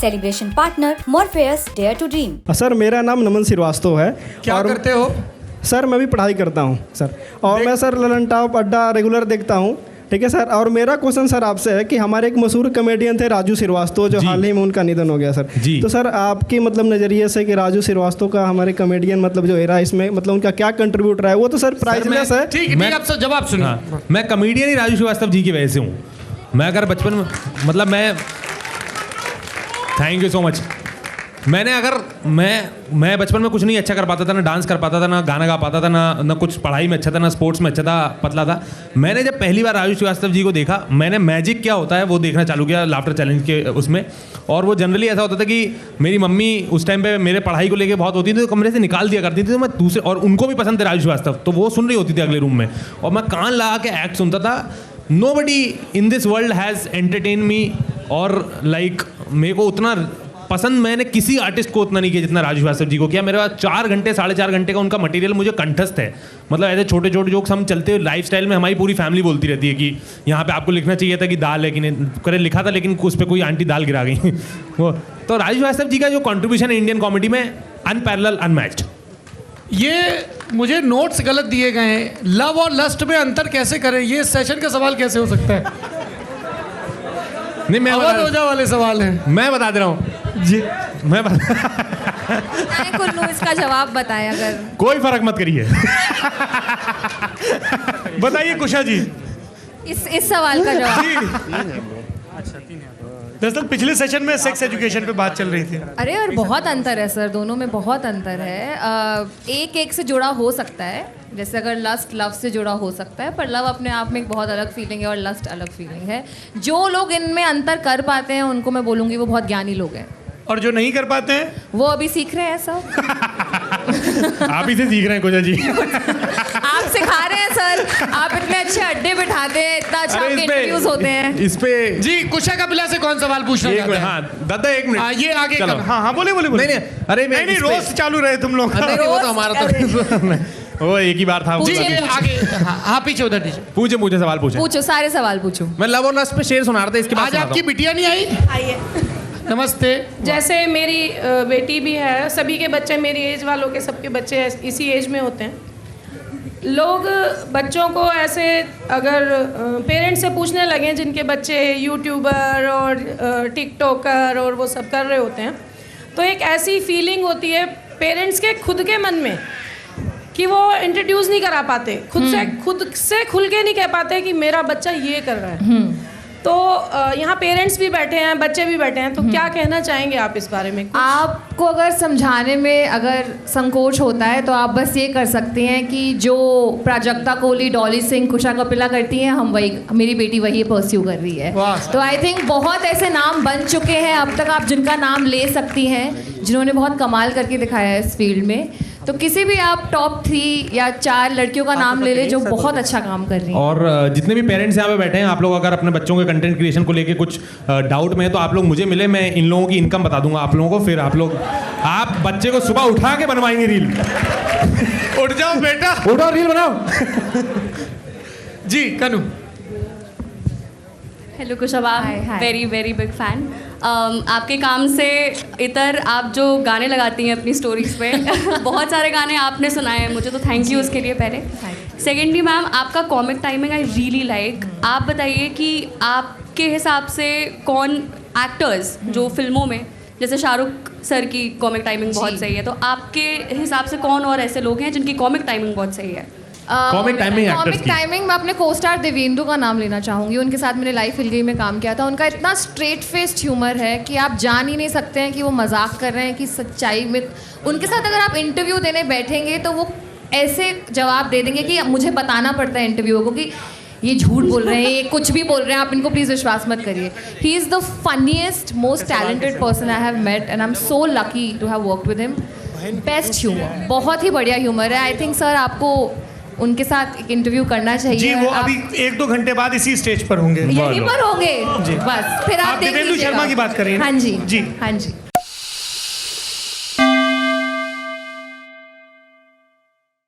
Celebration partner Morpheus Dare to Dream. Sir मेरा नाम नमन श्रीवास्तव है। क्या करते हो? सर मैं भी पढ़ाई करता हूँ सर, और मैं सर ललन टॉप अड्डा रेगुलर देखता हूँ, ठीक है सर। और मेरा क्वेश्चन सर आपसे है कि हमारे एक मशहूर कॉमेडियन थे राजू श्रीवास्तव, जो हाल ही में उनका निधन हो गया सर जी। तो सर आपके मतलब नज़रिए से कि राजू श्रीवास्तव का हमारे कॉमेडियन मतलब जो एरा इसमें मतलब उनका क्या कंट्रीब्यूट रहा है, वो तो सर प्राइसलेस है। ठीक है, आप सब जवाब सुनो। मैं कॉमेडियन ही राजू श्रीवास्तव जी की वजह से हूँ। मैं अगर बचपन में मतलब मैं थैंक यू सो मच। मैंने अगर मैं बचपन में कुछ नहीं अच्छा कर पाता था, ना डांस कर पाता था, ना गाना गा पाता था, ना कुछ पढ़ाई में अच्छा था, ना स्पोर्ट्स में अच्छा था, पतला था। मैंने जब पहली बार राजू श्रीवास्तव जी को देखा, मैंने मैजिक क्या होता है वो देखना चालू किया लाफ्टर चैलेंज के उसमें। और वो जनरली ऐसा होता था कि मेरी मम्मी उस टाइम पे मेरे पढ़ाई को लेके बहुत होती थी, तो कमरे से निकाल दिया करती थी, तो मैं दूसरे, और उनको भी पसंद थे राजू श्रीवास्तव, तो वो सुन रही होती थी अगले रूम में, और मैं कान लगा के एक्ट सुनता था। Nobody in this world has entertain me, और लाइक मेरे को उतना पसंद मैंने किसी आर्टिस्ट को उतना नहीं किया जितना राजू श्रीवास्तव जी को किया। मेरे पास 4 घंटे 4.5 घंटे का उनका मटेरियल मुझे कंठस्थ है। मतलब ऐसे छोटे छोटे जोक्स हम चलते हुए लाइफ स्टाइल में हमारी पूरी फैमिली बोलती रहती है कि यहाँ पे आपको लिखना चाहिए था कि दाल है कि नहीं, करे लिखा था लेकिन उस पर कोई आंटी दाल गिरा गई वो तो राजू श्रीवास्तव जी का जो कॉन्ट्रीब्यूशन है इंडियन कॉमेडी में, अनपैरेलल, अनमैच्ड। ये मुझे नोट्स गलत दिए गए हैं। लव और लस्ट में अंतर कैसे करें, ये सेशन का सवाल कैसे हो सकता है? नहीं, मैं रोजा वाले सवाल हैं। मैं बता दे रहा हूँ जी। मैं कुल्लू इसका जवाब बताएं अगर। कोई फर्क मत करिए। बताइए कुशा जी इस सवाल का जवाब। दरअसल पिछले सेशन में सेक्स एजुकेशन पे बात चल रही थी। अरे और बहुत अंतर है सर, दोनों में बहुत अंतर है। एक से जुड़ा हो सकता है, जैसे अगर लस्ट लव से जुड़ा हो सकता है, पर लव अपने आप में एक बहुत अलग फीलिंग है और लस्ट अलग फीलिंग है। जो लोग इनमें अंतर कर पाते हैं उनको मैं बोलूँगी वो बहुत ज्ञानी लोग हैं, और जो नहीं कर पाते हैं वो अभी सीख रहे हैं सब। आप ही से सीख रहे हैं कुशा जी। आप सिखा रहे हैं सर, आप इतने अच्छे अड्डे बिठाते हैं, इतना अच्छा आपके इंटरव्यूज होते हैं। इस पे जी कुशा कपिला से कौन सवाल पूछना चाहते हैं? हाँ दादा एक मिनट, ये आगे चलो। हाँ बोले नहीं अरे नहीं रोज चालू रहे तुम लोग। वो तो हमारा तो वो एक ही बार था। जी आगे। हाँ पीछे उधर दीजिए। पूछे सवाल पूछो, सारे सवाल पूछो। मैं लव और लस्ट पे शेर सुना रहा था, इसके बाद आज आपकी बिटिया नहीं आई? आइए। नमस्ते। जैसे मेरी बेटी भी है, सभी के बच्चे मेरी एज वालों के सबके बच्चे इसी एज में होते हैं। लोग बच्चों को ऐसे अगर पेरेंट्स से पूछने लगे जिनके बच्चे यूट्यूबर और टिकटॉकर और वो सब कर रहे होते हैं, तो एक ऐसी फीलिंग होती है पेरेंट्स के खुद के मन में कि वो इंट्रोड्यूस नहीं करा पाते, खुद से खुल के नहीं कह पाते कि मेरा बच्चा ये कर रहा है। तो यहाँ पेरेंट्स भी बैठे हैं, बच्चे भी बैठे हैं, तो क्या कहना चाहेंगे आप इस बारे में? आपको अगर समझाने में अगर संकोच होता है तो आप बस ये कर सकते हैं कि जो प्राजक्ता कोहली, डॉली सिंह, कुशा कपिला करती हैं, हम वही, मेरी बेटी वही परस्यू कर रही है। तो आई थिंक बहुत ऐसे नाम बन चुके हैं अब तक, आप जिनका नाम ले सकती हैं, जिन्होंने बहुत कमाल करके दिखाया है इस फील्ड में। तो किसी भी आप टॉप 3 या 4 लड़कियों का नाम ले ले जो बहुत अच्छा काम कर रही हैं। और जितने भी पेरेंट्स यहाँ पे बैठे हैं, आप लोग अगर अपने बच्चों के कंटेंट क्रिएशन को लेके कुछ डाउट में है तो आप लोग मुझे मिले, मैं इन लोगों की इनकम बता दूंगा आप लोगों को, फिर आप बच्चे को सुबह उठा के बनवाएंगे रील। उठ जाओ बेटा, उठो रील बनाओ। जी Kanu. Hello Kushaba, very very big fan. आपके काम से इतर आप जो गाने लगाती हैं अपनी स्टोरीज पे बहुत सारे गाने आपने सुनाए हैं मुझे, तो थैंक यू उसके लिए पहले। सेकेंडली मैम, आपका comic timing I really like. आप बताइए कि आपके हिसाब से कौन एक्टर्स जो फिल्मों में, जैसे शाहरुख सर की कॉमिक टाइमिंग बहुत सही है, तो आपके हिसाब से कौन और ऐसे लोग हैं जिनकी कॉमिक टाइमिंग बहुत सही है? कॉमिक टाइमिंग मैं अपने को स्टार देवेंदु का नाम लेना चाहूँगी। उनके साथ मैंने लाइफ हिल गई में काम किया था। उनका इतना स्ट्रेट फेस्ड ह्यूमर है कि आप जान ही नहीं सकते हैं कि वो मजाक कर रहे हैं कि सच्चाई में। उनके साथ अगर आप इंटरव्यू देने बैठेंगे तो वो ऐसे जवाब दे देंगे कि मुझे बताना पड़ता है इंटरव्यूअर को कि ये झूठ बोल रहे हैं, ये कुछ भी बोल रहे हैं, आप इनको प्लीज़ विश्वास मत करिए। He is the funniest, most talented person I have met and I am so lucky to have worked with him. Best humour, बहुत ही बढ़िया ह्यूमर है। आई थिंक सर आपको उनके साथ एक इंटरव्यू करना चाहिए। जी वो अभी 1-2 घंटे बाद इसी स्टेज पर होंगे, यहीं पर होंगे बस, फिर आप देख लीजिएगा। देवेंदु शर्मा की बात करें। हाँ जी जी हाँ जी।